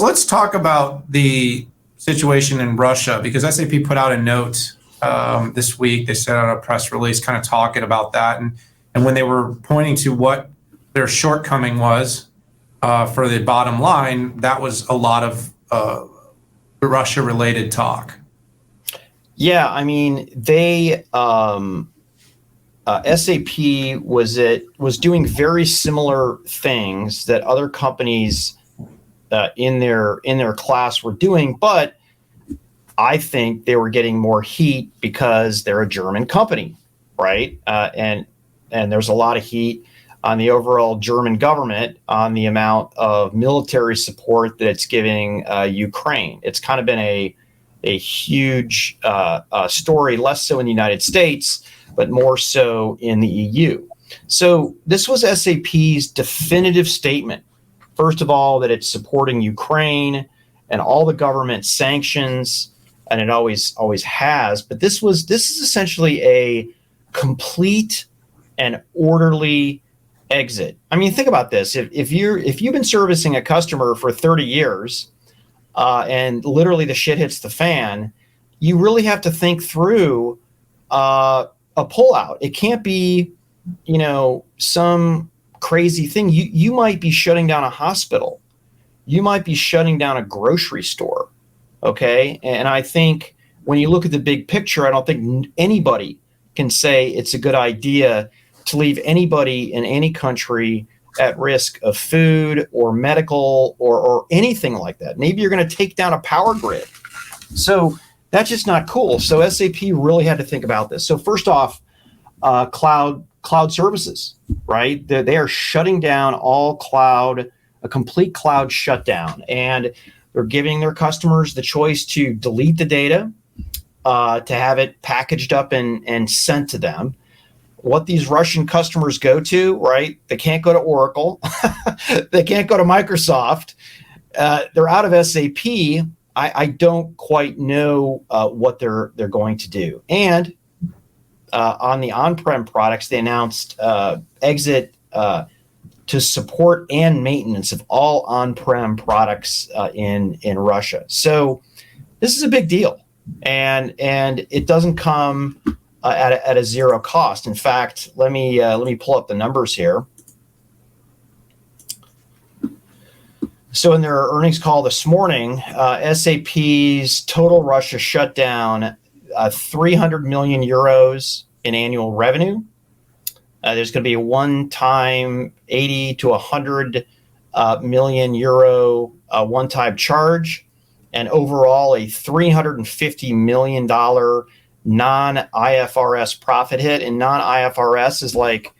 Let's talk about the situation in Russia, because SAP put out a note this week. They sent out a press release kind of talking about that. And when they were pointing to what their shortcoming was for the bottom line, that was a lot of Russia-related talk. Yeah, I mean, they SAP was doing very similar things that other companies in their class were doing, but I think they were getting more heat because they're a German company, right? And there's a lot of heat on the overall German government on the amount of military support that it's giving Ukraine. It's kind of been a huge story, less so in the United States, but more so in the EU. So this was SAP's definitive statement. First of all, that it's supporting Ukraine and all the government sanctions, and it always has. But this is essentially a complete and orderly exit. I mean, think about this: if you've been servicing a customer for 30 years, and literally the shit hits the fan, you really have to think through a pullout. It can't be, some crazy thing. You might be shutting down a hospital. You might be shutting down a grocery store. Okay. And I think when you look at the big picture, I don't think anybody can say it's a good idea to leave anybody in any country at risk of food or medical or anything like that. Maybe you're going to take down a power grid. So that's just not cool. So SAP really had to think about this. So first off, cloud services, right? They are shutting down all cloud, a complete cloud shutdown. And they're giving their customers the choice to delete the data, to have it packaged up and sent to them. What these Russian customers go to, right? They can't go to Oracle. They can't go to Microsoft. They're out of SAP. I don't quite know what they're going to do. And on the on-prem products, they announced exit to support and maintenance of all on-prem products in Russia. So this is a big deal, and it doesn't come at a zero cost. In fact, let me pull up the numbers here. So in their earnings call this morning, SAP's total Russia shutdown, 300 million euros in annual revenue. There's going to be a one-time 80 to 100 million euro one-time charge, and overall a $350 million non-IFRS profit hit. And non-IFRS is like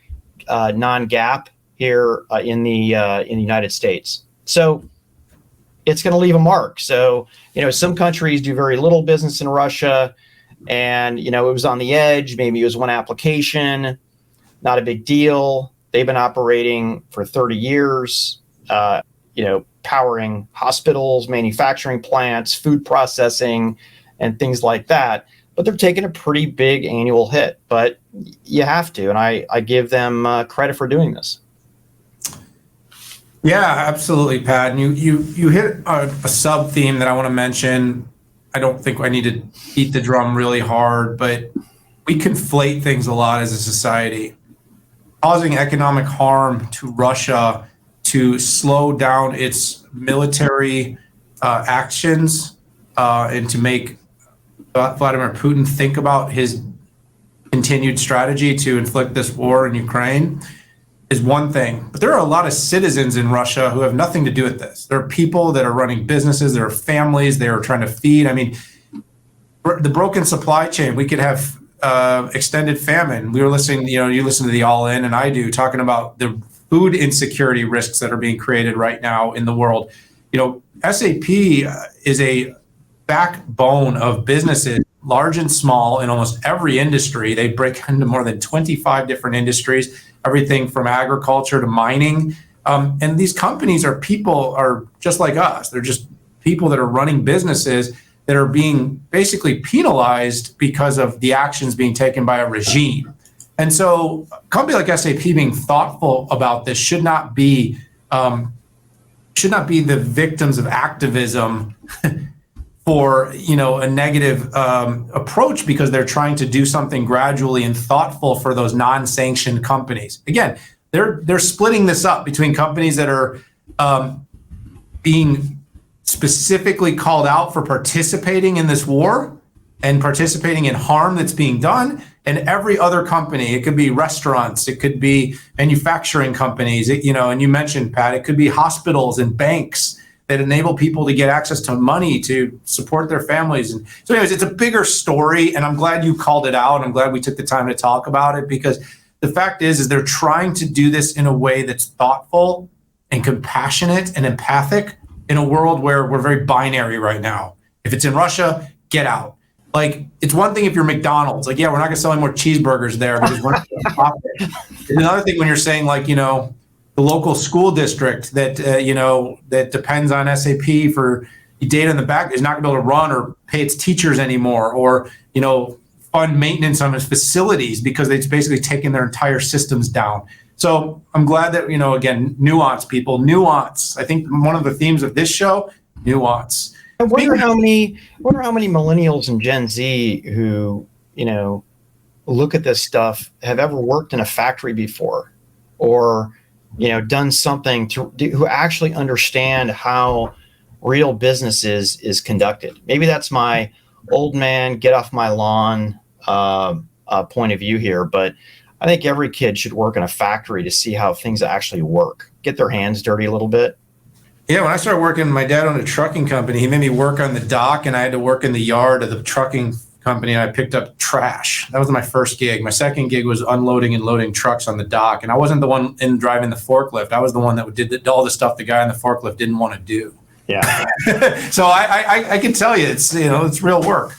non-GAAP here in the United States. So it's going to leave a mark. So, some countries do very little business in Russia, and, it was on the edge. Maybe it was one application, not a big deal. They've been operating for 30 years, powering hospitals, manufacturing plants, food processing, and things like that. But they're taking a pretty big annual hit. But you have to, and I give them credit for doing this. Yeah, absolutely, Pat. And you hit a sub theme that I want to mention. I don't think I need to beat the drum really hard, but we conflate things a lot as a society, causing economic harm to Russia to slow down its military actions and to make Vladimir Putin think about his continued strategy to inflict this war in Ukraine is one thing. But there are a lot of citizens in Russia who have nothing to do with this. There are people that are running businesses, there are families they are trying to feed. I mean, the broken supply chain, we could have extended famine. We were listening, you listen to the All In, and I do, talking about the food insecurity risks that are being created right now in the world. SAP is a backbone of businesses, large and small, in almost every industry. They break into more than 25 different industries, everything from agriculture to mining. And these companies are just like us. They're just people that are running businesses that are being basically penalized because of the actions being taken by a regime. And so a company like SAP being thoughtful about this should not be should not be the victims of activism for, you know, a negative approach because they're trying to do something gradually and thoughtful for those non-sanctioned companies. Again, they're splitting this up between companies that are being specifically called out for participating in this war and participating in harm that's being done, and every other company. It could be restaurants, it could be manufacturing companies, you know, and you mentioned, Pat, it could be hospitals and banks that enable people to get access to money to support their families. And so anyways, it's a bigger story, and I'm glad you called it out. I'm glad we took the time to talk about it, because the fact is they're trying to do this in a way that's thoughtful and compassionate and empathic in a world where we're very binary right now. If it's in Russia, get out. Like, it's one thing if you're McDonald's, like, yeah, we're not gonna sell any more cheeseburgers there because we're not gonna profit. It's another thing when you're saying, like, you know, the local school district that, you know, that depends on SAP for data in the back is not gonna be able to run or pay its teachers anymore, or, you know, fund maintenance on its facilities because it's basically taken their entire systems down. So I'm glad that, you know, again, nuance, people, nuance. I think one of the themes of this show, nuance. I wonder how many millennials and Gen Z who, you know, look at this stuff have ever worked in a factory before, or, you know, done something who actually understand how real business is conducted. Maybe that's my old man, get off my lawn point of view here, but I think every kid should work in a factory to see how things actually work, get their hands dirty a little bit. Yeah, when I started working, my dad owned a trucking company. He made me work on the dock, and I had to work in the yard of the trucking company, and I picked up trash. That was my first gig. My second gig was unloading and loading trucks on the dock, and I wasn't the one in driving the forklift. I was the one that did all the stuff the guy on the forklift didn't want to do. Yeah. So I can tell you, it's, you know, it's real work.